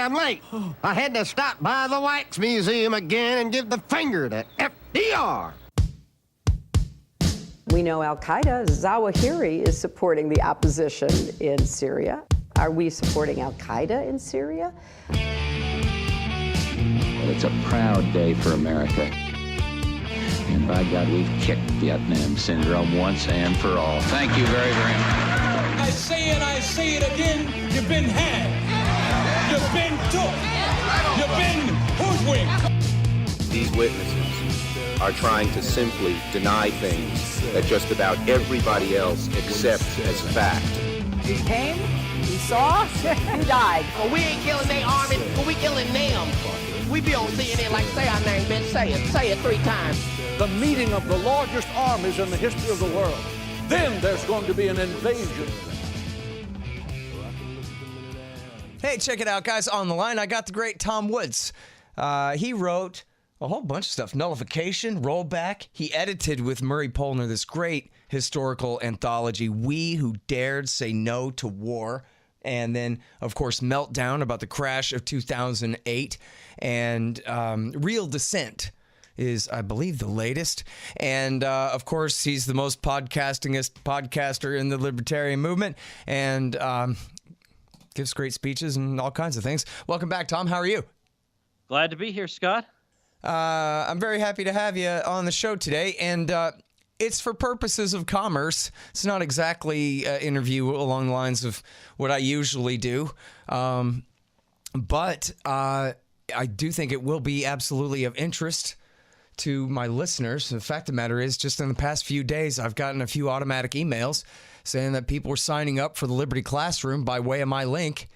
sorry I'm late. I had to stop by the Wax Museum again and give the finger to FDR. We know Al-Qaeda, Zawahiri is supporting the opposition in Syria. Are we supporting Al-Qaeda in Syria? Well, it's a proud day for America. And by God, we've kicked Vietnam syndrome once and for all. Thank you very, very much. I say it again, you've been had. You've been took. You've been hoodwinked. These witnesses are trying to simply deny things that just about everybody else accepts as fact. He came, he saw, he died. Well, we ain't killing their army, but we killing them. We be on CNN like, say our name, Ben, say it 3 times. The meeting of the largest armies in the history of the world. Then there's going to be an invasion. Hey, check it out, guys. On the line, I got the great Tom Woods. He wrote a whole bunch of stuff. Nullification, Rollback. He edited with Murray Polner this great historical anthology, We Who Dared Say No to War. And then, of course, Meltdown, about the crash of 2008. And Real Descent is, I believe, the latest. And, of course, he's the most podcastingest podcaster in the libertarian movement. And gives great speeches and all kinds of things. Welcome back, Tom. How are you? Glad to be here, Scott. I'm very happy to have you on the show today, and it's for purposes of commerce. It's not exactly an interview along the lines of what I usually do, but I do think it will be absolutely of interest to my listeners. The fact of the matter is, just in the past few days, I've gotten a few automatic emails saying that people were signing up for the Liberty Classroom by way of my link,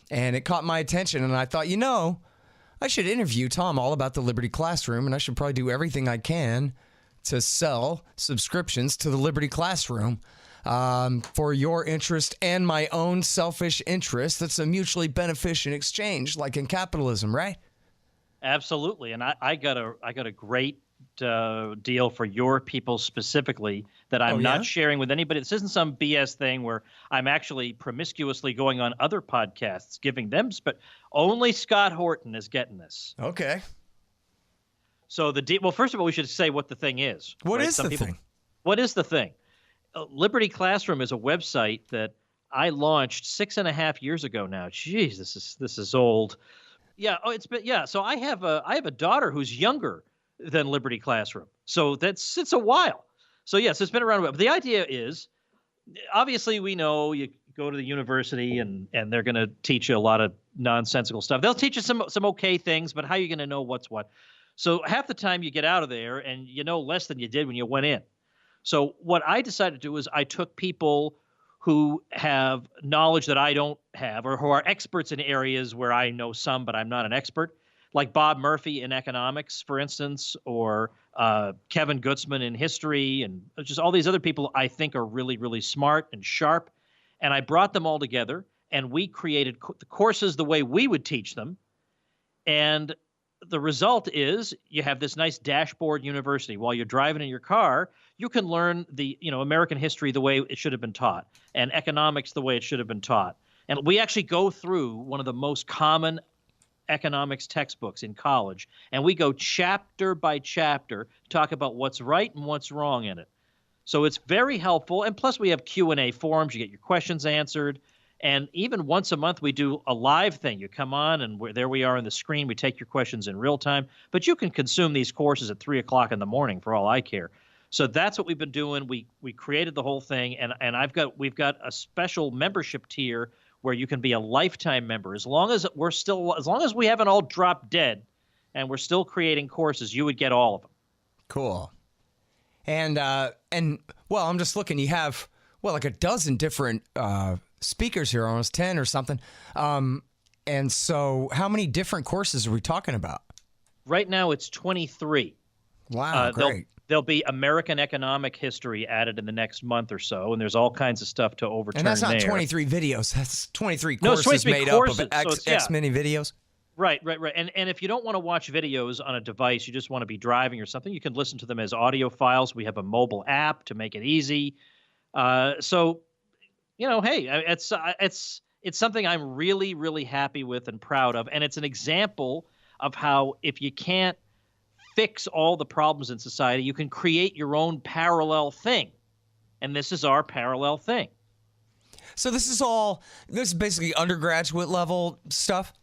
and it caught my attention, and I thought, I should interview Tom all about the Liberty Classroom, and I should probably do everything I can to sell subscriptions to the Liberty Classroom for your interest and my own selfish interest. That's a mutually beneficial exchange, like in capitalism, right? Absolutely, and I got a great deal for your people specifically that I'm not sharing with anybody. This isn't some BS thing where I'm actually promiscuously going on other podcasts, giving them, but only Scott Horton is getting this. Okay. So well, first of all, we should say what the thing is. What is the thing? What is the thing? Liberty Classroom is a website that I launched 6.5 years ago now. Jeez, this is old. Yeah. Oh, so I have a daughter who's younger than Liberty Classroom. So it's a while. So yes, it's been around a while. But the idea is, obviously, we know you go to the university and they're going to teach you a lot of nonsensical stuff. They'll teach you some okay things, but how are you going to know what's what? So half the time you get out of there and you know less than you did when you went in. So what I decided to do is I took people who have knowledge that I don't have, or who are experts in areas where I know some, but I'm not an expert, like Bob Murphy in economics, for instance, or Kevin Gutzman in history, and just all these other people I think are really, really smart and sharp. And I brought them all together, and we created the courses the way we would teach them. And the result is you have this nice dashboard university. While you're driving in your car, you can learn the American history the way it should have been taught, and economics the way it should have been taught. And we actually go through one of the most common economics textbooks in college, and we go chapter by chapter, talk about what's right and what's wrong in it. So it's very helpful, and plus we have Q&A forums. You get your questions answered, and even once a month we do a live thing. You come on, and there we are on the screen. We take your questions in real time, but you can consume these courses at 3 o'clock in the morning for all I care. So that's what we've been doing. We created the whole thing, and we've got a special membership tier where you can be a lifetime member. As long as we haven't all dropped dead and we're still creating courses, you would get all of them. Cool. And well, I'm just looking, you have, like a dozen different speakers here, almost 10 or something. And so how many different courses are we talking about? Right now it's 23. Wow, great. There'll be American economic history added in the next month or so, and there's all kinds of stuff to overturn there. And that's not 23 videos. That's 23 No, it's courses 23 made courses, up of X many videos. Right. And if you don't want to watch videos on a device, you just want to be driving or something, you can listen to them as audio files. We have a mobile app to make it easy. So, hey, it's something I'm really, really happy with and proud of. And it's an example of how if you can't fix all the problems in society, you can create your own parallel thing. And this is our parallel thing. So this is basically undergraduate level stuff?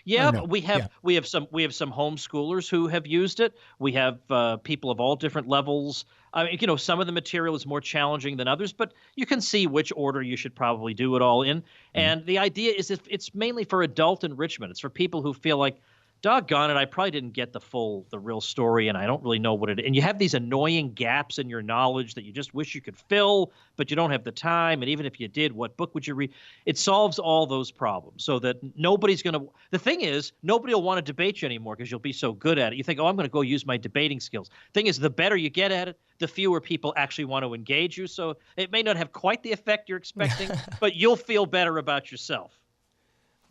Yeah, no? we have some homeschoolers who have used it. We have people of all different levels. I mean, some of the material is more challenging than others, but you can see which order you should probably do it all in. And the idea is it's mainly for adult enrichment. It's for people who feel like, doggone it, I probably didn't get the real story, and I don't really know what it is. And you have these annoying gaps in your knowledge that you just wish you could fill, but you don't have the time. And even if you did, what book would you read? It solves all those problems so that nobody's going to – the thing is, nobody will want to debate you anymore because you'll be so good at it. You think, I'm going to go use my debating skills. Thing is, the better you get at it, the fewer people actually want to engage you. So it may not have quite the effect you're expecting, but you'll feel better about yourself.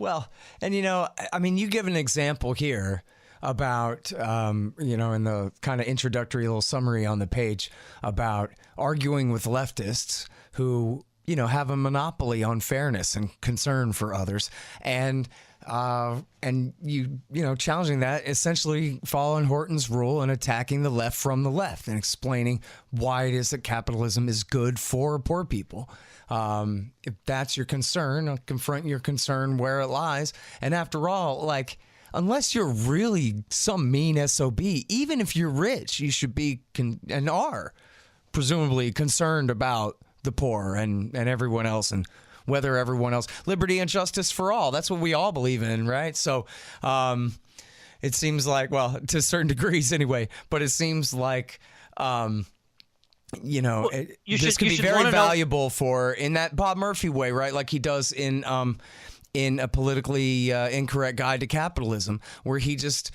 Well, and you give an example here about, in the kind of introductory little summary on the page about arguing with leftists who, have a monopoly on fairness and concern for others. And challenging that, essentially following Horton's rule and attacking the left from the left and explaining why it is that capitalism is good for poor people. If that's your concern, confront your concern where it lies. And after all, unless you're really some mean SOB, even if you're rich, you should be and are presumably concerned about the poor and everyone else and whether everyone else, liberty and justice for all. That's what we all believe in, right? So it seems like, well, to certain degrees anyway, but it seems like this could be very valuable for in that Bob Murphy way, right? Like he does in A Politically Incorrect Guide to Capitalism, where he just,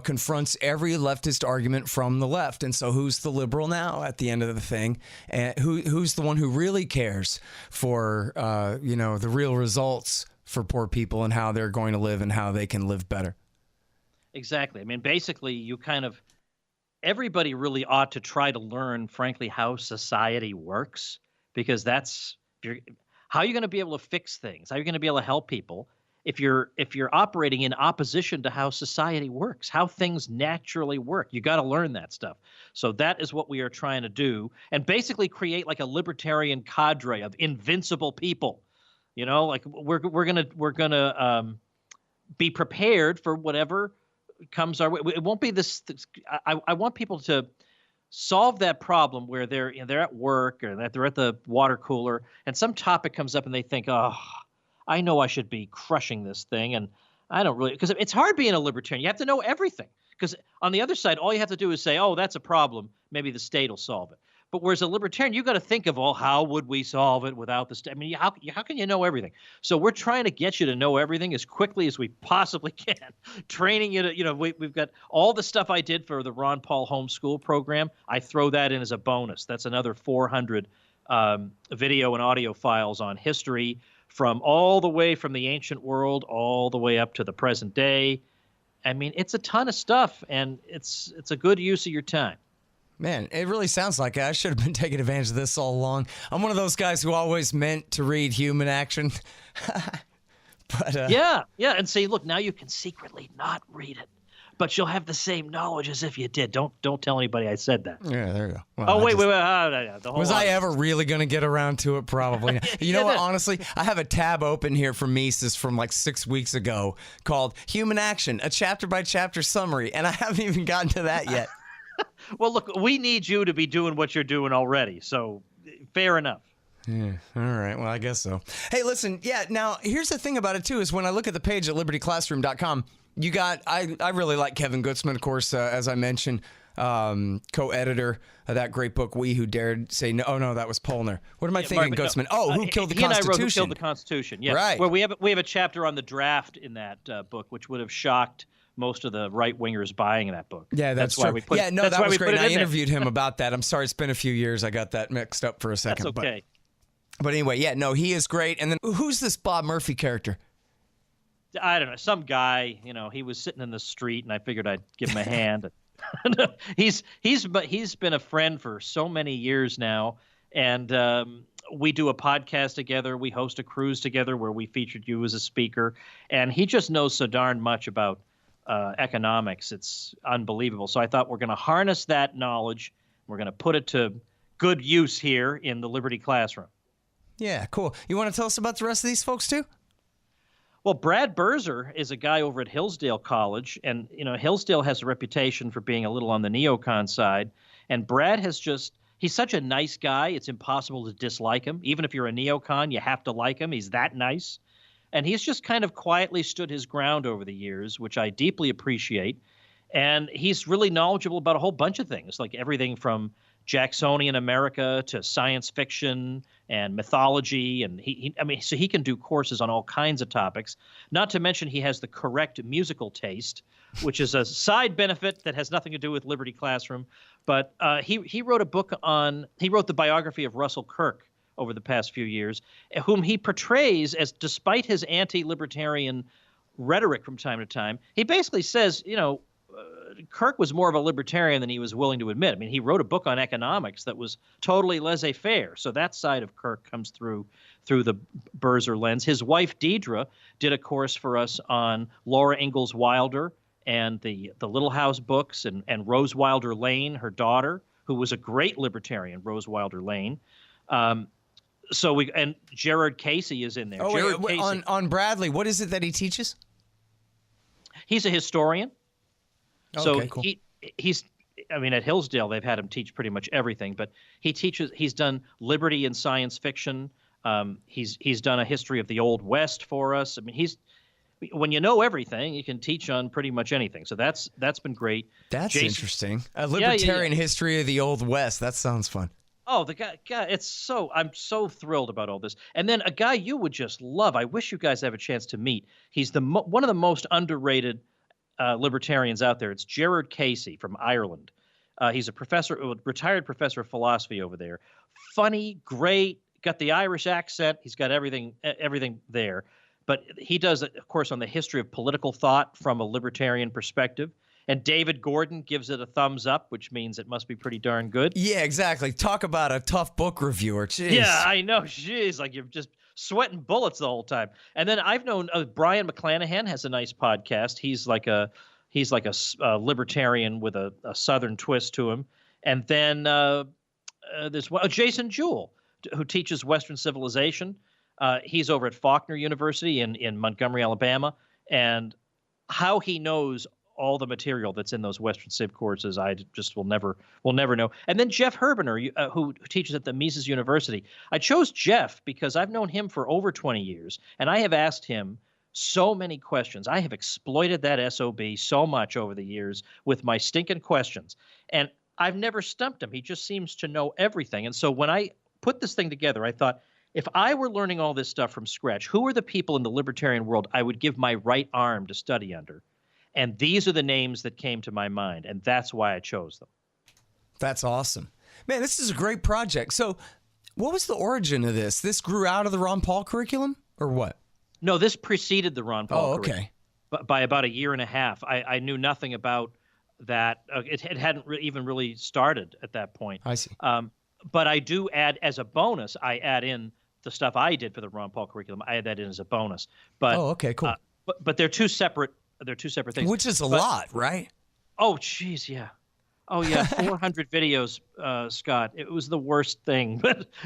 confronts every leftist argument from the left. And so who's the liberal now at the end of the thing? And who's the one who really cares for, the real results for poor people and how they're going to live and how they can live better? Exactly. I mean, basically, everybody really ought to try to learn, frankly, how society works, because how are you going to be able to fix things? How are you going to be able to help people if you're operating in opposition to how society works, how things naturally work? You got to learn that stuff. So that is what we are trying to do, and basically create like a libertarian cadre of invincible people. We're gonna be prepared for whatever comes our way. It won't be this. I want people to solve that problem where they're at work or that they're at the water cooler and some topic comes up and they think, I know I should be crushing this thing, and I don't really, because it's hard being a libertarian. You have to know everything, because on the other side, all you have to do is say, that's a problem. Maybe the state will solve it. But whereas a libertarian, you got to think of, how would we solve it without the state? I mean, how can you know everything? So we're trying to get you to know everything as quickly as we possibly can, training you to, we've got all the stuff I did for the Ron Paul homeschool program. I throw that in as a bonus. That's another 400 video and audio files on history from all the way from the ancient world all the way up to the present day. I mean, it's a ton of stuff, and it's a good use of your time. Man, it really sounds like it. I should have been taking advantage of this all along. I'm one of those guys who always meant to read Human Action. But yeah. And say, look, now you can secretly not read it, but you'll have the same knowledge as if you did. Don't tell anybody I said that. Yeah, there you go. Well, wait. Was I ever really going to get around to it? Probably not. You know what? Honestly, I have a tab open here from Mises from like 6 weeks ago called Human Action, a chapter-by-chapter summary, and I haven't even gotten to that yet. Well, look, we need you to be doing what you're doing already, so fair enough. Yeah, all right. Well, I guess so. Hey, listen, now here's the thing about it, too, is when I look at the page at libertyclassroom.com, you got, I really like Kevin Gutzman, of course, as I mentioned, co-editor of that great book, We Who Dared Say No. Oh, no, that was Polner. What am I thinking, Gutzman? Who Killed the Constitution? He and I wrote Who Killed the Constitution, yeah. Right. Where we have a chapter on the draft in that book, which would have shocked most of the right-wingers buying that book. Yeah, that's true. Why we put that was great. I interviewed him about that. I'm sorry, it's been a few years. I got that mixed up for a second. That's okay. But anyway, he is great. And then who's this Bob Murphy character? I don't know. Some guy, he was sitting in the street, and I figured I'd give him a hand. He's been a friend for so many years now, And we do a podcast together. We host a cruise together where we featured you as a speaker. And he just knows so darn much about economics. It's unbelievable. So I thought we're going to harness that knowledge. We're going to put it to good use here in the Liberty Classroom. Yeah, cool. You want to tell us about the rest of these folks too? Well, Brad Berzer is a guy over at Hillsdale College, and Hillsdale has a reputation for being a little on the neocon side. And Brad he's such a nice guy, it's impossible to dislike him. Even if you're a neocon, you have to like him. He's that nice. And he's just kind of quietly stood his ground over the years, which I deeply appreciate. And he's really knowledgeable about a whole bunch of things, like everything from Jacksonian America to science fiction and mythology. And so he can do courses on all kinds of topics. Not to mention he has the correct musical taste, which is a side benefit that has nothing to do with Liberty Classroom. But he wrote the biography of Russell Kirk over the past few years, whom he portrays as, despite his anti-libertarian rhetoric from time to time, he basically says, Kirk was more of a libertarian than he was willing to admit. I mean, he wrote a book on economics that was totally laissez-faire. So that side of Kirk comes through the Berzer lens. His wife, Deidre, did a course for us on Laura Ingalls Wilder and the Little House books and Rose Wilder Lane, her daughter, who was a great libertarian, Rose Wilder Lane. And Gerard Casey is in there. Oh, wait, on Bradley, what is it that he teaches? He's a historian. So okay, cool. he's at Hillsdale, they've had him teach pretty much everything, but he's done liberty and science fiction. He's done a history of the Old West for us. I mean, when you know everything, you can teach on pretty much anything. So that's been great. That's interesting. A libertarian history of the Old West. That sounds fun. Oh, the guy, I'm so thrilled about all this. And then a guy you would just love. I wish you guys have a chance to meet. He's one of the most underrated libertarians out there. It's Gerard Casey from Ireland. He's a retired professor of philosophy over there. Funny, great, got the Irish accent. He's got everything there. But he does, of course, on the history of political thought from a libertarian perspective. And David Gordon gives it a thumbs up, which means it must be pretty darn good. Yeah, exactly. Talk about a tough book reviewer. Jeez. Yeah, I know. Jeez, like you're just sweating bullets the whole time. And then I've known Brian McClanahan has a nice podcast. He's like a libertarian with a Southern twist to him. And then there's Jason Jewell, who teaches Western civilization. He's over at Faulkner University in Montgomery, Alabama. And how he knows all the material that's in those Western Civ courses, I just will never know. And then Jeff Herbener, who teaches at the Mises University. I chose Jeff because I've known him for over 20 years, and I have asked him so many questions. I have exploited that SOB so much over the years with my stinking questions, and I've never stumped him. He just seems to know everything. And so when I put this thing together, I thought, if I were learning all this stuff from scratch, who are the people in the libertarian world I would give my right arm to study under? And these are the names that came to my mind, and that's why I chose them. That's awesome. Man, this is a great project. So what was the origin of this? This grew out of the Ron Paul curriculum, or what? No, this preceded the Ron Paul curriculum. But by about a year and a half. I knew nothing about that. It hadn't even really started at that point. I see. But I do add, as a bonus, I add in the stuff I did for the Ron Paul curriculum. I add that in as a bonus. But, okay, cool. But they're two separate things. Which is a lot, right? Oh, geez, yeah. Oh, yeah, 400 videos, Scott. It was the worst thing,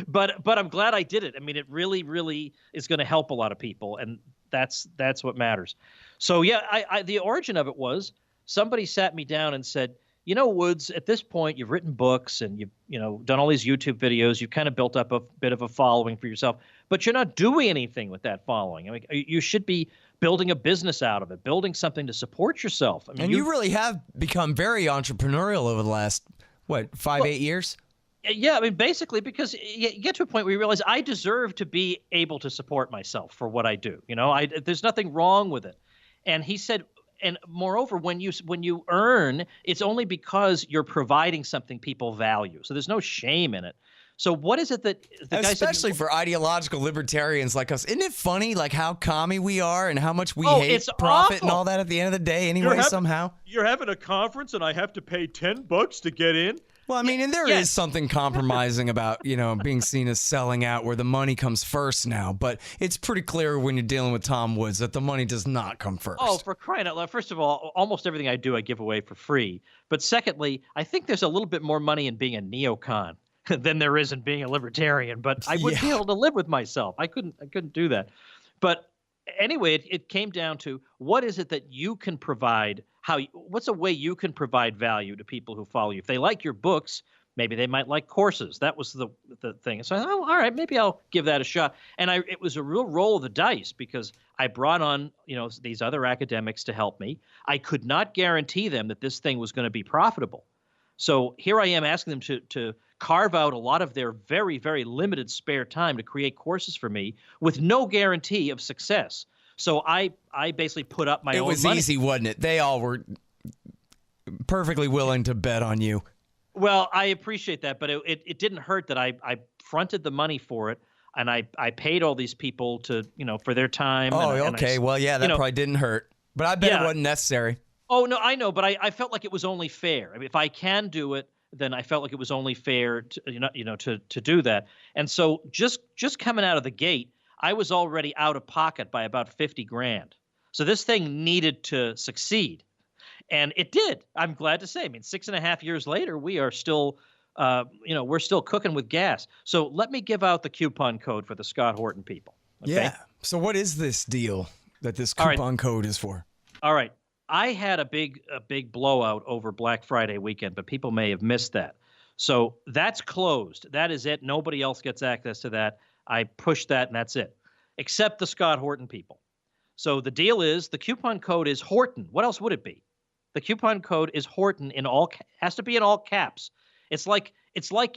but I'm glad I did it. I mean, it really, really is going to help a lot of people, and that's what matters. So, yeah, the origin of it was somebody sat me down and said, Woods, at this point, you've written books and you've done all these YouTube videos. You've kind of built up a bit of a following for yourself, but you're not doing anything with that following. I mean, you should be building a business out of it, building something to support yourself. I mean, and you really have become very entrepreneurial over the last, 8 years? Yeah, I mean, basically, because you get to a point where you realize I deserve to be able to support myself for what I do. There's nothing wrong with it. And he said, and moreover, when you earn, it's only because you're providing something people value. So there's no shame in it. So what is it that the guy said? Especially for ideological libertarians like us, isn't it funny like how commie we are and how much we hate profit awful. And all that at the end of the day anyway somehow? You're having a conference and I have to pay $10 to get in? Well, I mean, and there is something compromising about, being seen as selling out where the money comes first now. But it's pretty clear when you're dealing with Tom Woods that the money does not come first. Oh, for crying out loud. First of all, almost everything I do, I give away for free. But secondly, I think there's a little bit more money in being a neocon than there is in being a libertarian. But I wouldn't be able to live with myself. I couldn't do that. But anyway, it came down to what is it that you can provide? What's a way you can provide value to people who follow you? If they like your books, maybe they might like courses. That was the thing. So I thought, all right, maybe I'll give that a shot. And it was a real roll of the dice because I brought on, these other academics to help me. I could not guarantee them that this thing was going to be profitable. So here I am asking them to carve out a lot of their very, very limited spare time to create courses for me with no guarantee of success. So I basically put up my own money. It was easy, wasn't it? They all were perfectly willing to bet on you. Well, I appreciate that, but it didn't hurt that I fronted the money for it, and I paid all these people to for their time. Oh, okay. Well, yeah, that probably didn't hurt, but I bet it wasn't necessary. Oh no, I know, but I felt like it was only fair. I mean, if I can do it, then I felt like it was only fair to do that. And so just coming out of the gate, I was already out of pocket by about $50,000. So this thing needed to succeed. And it did. I'm glad to say. I mean, 6.5 years later, we are still, we're still cooking with gas. So let me give out the coupon code for the Scott Horton people. Okay? Yeah. So what is this deal that this coupon code is for? All right. I had a big blowout over Black Friday weekend, but people may have missed that. So that's closed. That is it. Nobody else gets access to that. I pushed that, and that's it, except the Scott Horton people. So the deal is the coupon code is Horton. What else would it be? The coupon code is Horton has to be in all caps. It's like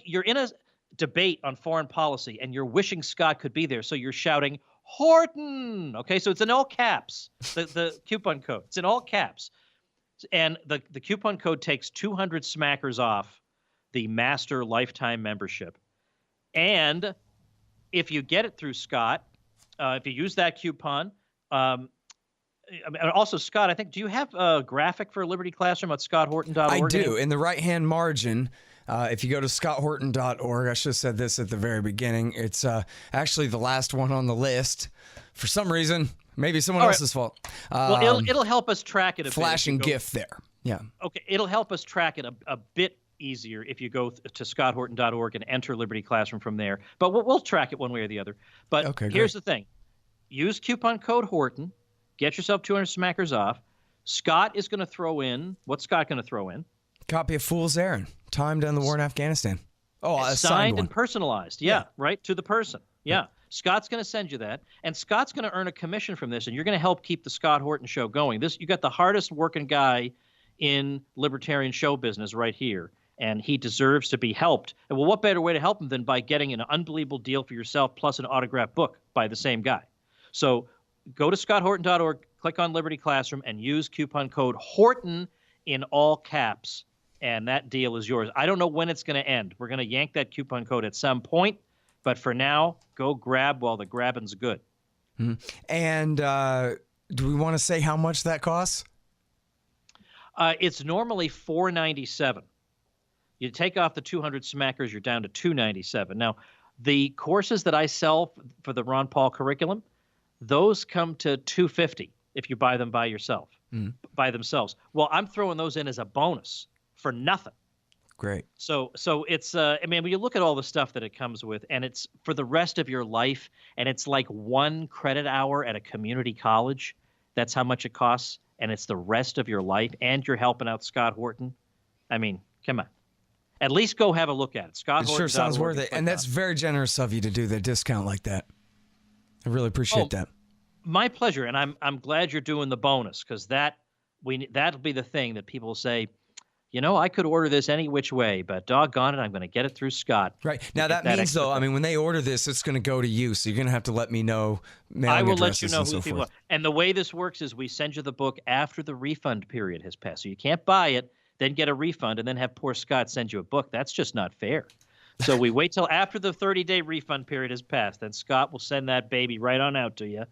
you're in a debate on foreign policy and you're wishing Scott could be there, so you're shouting Horton. Okay, so it's in all caps. The coupon code, it's in all caps, and the coupon code takes 200 smackers off the master lifetime membership, and if you get it through Scott, if you use that coupon. Also, Scott, I think, do you have a graphic for Liberty Classroom at scotthorton.org? I do. In the right-hand margin, if you go to scotthorton.org, I should have said this at the very beginning. It's actually the last one on the list. For some reason, maybe someone else's fault. Well, it'll help us track it a flashing GIF there. Yeah. Okay, it'll help us track it a bit easier if you go to scotthorton.org and enter Liberty Classroom from there. But we'll track it one way or the other. But here's the thing. Use coupon code Horton. Get yourself 200 smackers off. Scott is going to throw in. What's Scott going to throw in? Copy of Fool's Errand. Time to end the war in Afghanistan. Oh, a signed and personalized. Yeah, right to the person. Yeah. Scott's going to send you that, and Scott's going to earn a commission from this, and you're going to help keep the Scott Horton Show going. You got the hardest working guy in libertarian show business right here, and he deserves to be helped. And well, what better way to help him than by getting an unbelievable deal for yourself plus an autographed book by the same guy? So go to scotthorton.org, click on Liberty Classroom, and use coupon code Horton in all caps, and that deal is yours. I don't know when it's going to end. We're going to yank that coupon code at some point, but for now, go grab while the grabbing's good. Mm-hmm. And do we want to say how much that costs? It's normally $497. You take off the 200 smackers, you're down to $297. Now, the courses that I sell for the Ron Paul curriculum, those come to $250 if you buy them by yourself, by themselves. Well, I'm throwing those in as a bonus for nothing. Great. So it's I mean, when you look at all the stuff that it comes with, and it's for the rest of your life, and it's like 1 credit hour at a community college. That's how much it costs, and it's the rest of your life, and you're helping out Scott Horton. I mean, come on. At least go have a look at it. Scott Horton. It sure sounds worth it, and that's very generous of you to do the discount like that. I really appreciate that. My pleasure, and I'm glad you're doing the bonus, because that'll be the thing that people say, you know, I could order this any which way, but doggone it, I'm going to get it through Scott. Right. Now that means, though, I mean, when they order this, it's going to go to you, so you're going to have to let me know mailing I will let you know and who so people forth. are. And the way this works is we send you the book after the refund period has passed. So you can't buy it, then get a refund, and then have poor Scott send you a book. That's just not fair. So we wait till after the 30-day refund period has passed. Then Scott will send that baby right on out to you.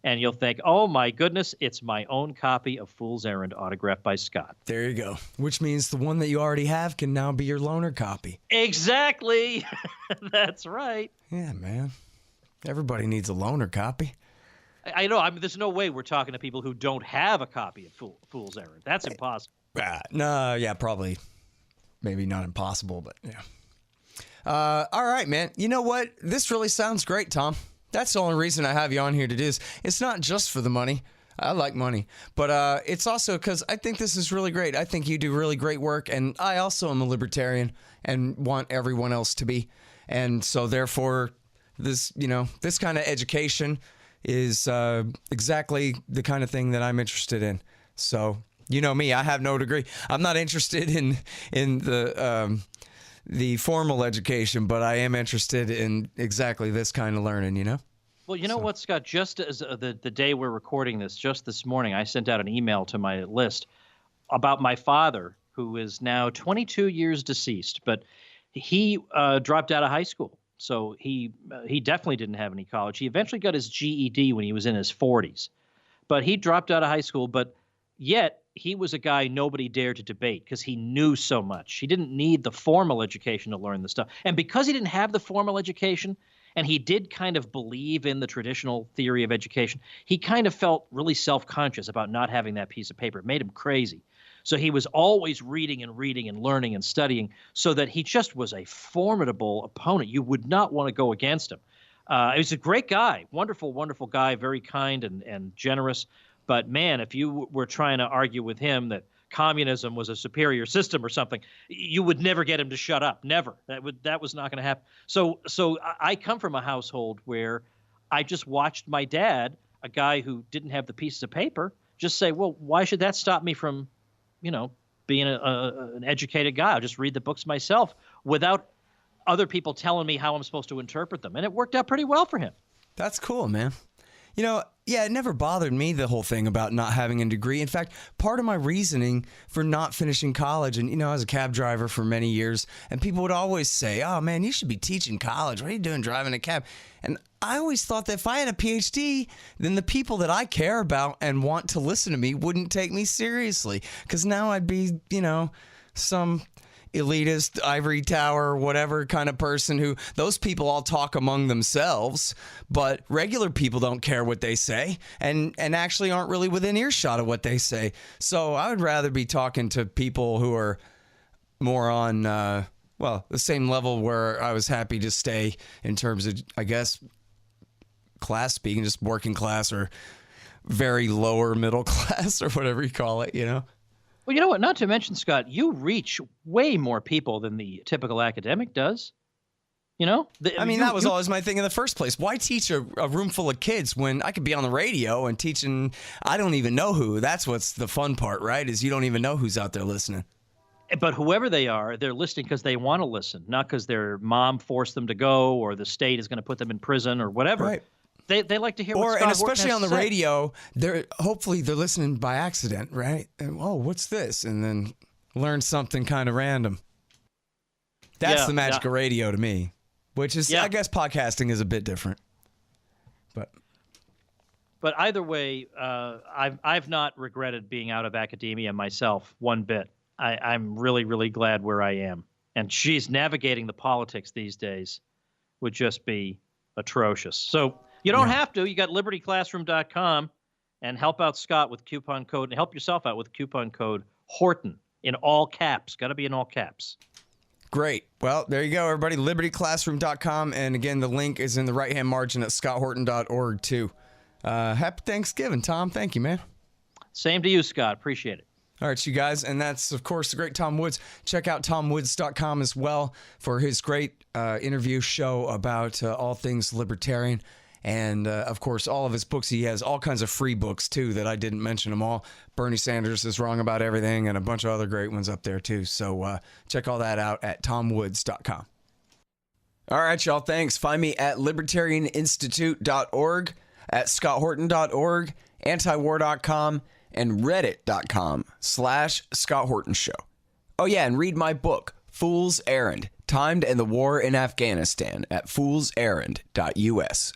and you'll think, oh, my goodness, it's my own copy of Fool's Errand autographed by Scott. There you go. Which means the one that you already have can now be your loaner copy. Exactly. That's right. Yeah, man. Everybody needs a loaner copy. I know. I mean, there's no way we're talking to people who don't have a copy of Fool's Errand. That's impossible. No, yeah, probably. Maybe not impossible, but yeah. All right, man. You know what? This really sounds great, Tom. That's the only reason I have you on here to do this. It's not just for the money. I like money. But it's also because I think this is really great. I think you do really great work, and I also am a libertarian and want everyone else to be. And so therefore, this kind of education is exactly the kind of thing that I'm interested in. So, you know me, I have no degree. I'm not interested in the formal education, but I am interested in exactly this kind of learning, you know? Well, you know what, Scott? Just as the day we're recording this, just this morning, I sent out an email to my list about my father, who is now 22 years deceased, but he dropped out of high school. So he definitely didn't have any college. He eventually got his GED when he was in his 40s. But he dropped out of high school, but yet he was a guy nobody dared to debate because he knew so much. He didn't need the formal education to learn the stuff. And because he didn't have the formal education, and he did kind of believe in the traditional theory of education, he kind of felt really self-conscious about not having that piece of paper. It made him crazy. So he was always reading and learning and studying, so that he just was a formidable opponent. You would not want to go against him. He was a great guy, wonderful, wonderful guy, very kind and generous. But man, if you were trying to argue with him that communism was a superior system or something, you would never get him to shut up. Never. That was not going to happen. So I come from a household where I just watched my dad, a guy who didn't have the pieces of paper, just say, well, why should that stop me from, being an educated guy? I'll just read the books myself without other people telling me how I'm supposed to interpret them. And it worked out pretty well for him. That's cool, man. Yeah, it never bothered me, the whole thing about not having a degree. In fact, part of my reasoning for not finishing college, and, I was a cab driver for many years, and people would always say, oh, man, you should be teaching college. What are you doing driving a cab? And I always thought that if I had a PhD, then the people that I care about and want to listen to me wouldn't take me seriously, because now I'd be, some elitist, ivory tower, whatever kind of person who those people all talk among themselves, but regular people don't care what they say and actually aren't really within earshot of what they say. So I would rather be talking to people who are more on, the same level where I was happy to stay in terms of, I guess, class speaking, just working class or very lower middle class or whatever you call it, Well, you know what? Not to mention, Scott, you reach way more people than the typical academic does. That was always my thing in the first place. Why teach a room full of kids when I could be on the radio and teaching I don't even know who? That's what's the fun part, right? Is you don't even know who's out there listening. But whoever they are, they're listening because they want to listen, not because their mom forced them to go or the state is going to put them in prison or whatever. Right. They like to hear what Scott and especially Horton on the has to say. radio, hopefully they're listening by accident, right? And, what's this? And then learn something kind of random. That's the magic of radio to me, which is, I guess, podcasting is a bit different. But either way, I've not regretted being out of academia myself one bit. I'm really, really glad where I am. And geez, navigating the politics these days would just be atrocious. So you don't have to. You got libertyclassroom.com and help out Scott with coupon code and help yourself out with coupon code Horton in all caps. Got to be in all caps. Great. Well, there you go, everybody. libertyclassroom.com. And again, the link is in the right-hand margin at scotthorton.org, too. Happy Thanksgiving, Tom. Thank you, man. Same to you, Scott. Appreciate it. All right, you guys, and that's, of course, the great Tom Woods. Check out tomwoods.com as well for his great interview show about all things libertarian. And, of course, all of his books. He has all kinds of free books, too, that I didn't mention them all. Bernie Sanders is Wrong About Everything and a bunch of other great ones up there, too. So check all that out at tomwoods.com. All right, y'all, thanks. Find me at libertarianinstitute.org, at scotthorton.org, antiwar.com, and reddit.com/Scott Horton Show. Oh, yeah, and read my book, Fool's Errand, Timed and the War in Afghanistan, at foolserrand.us.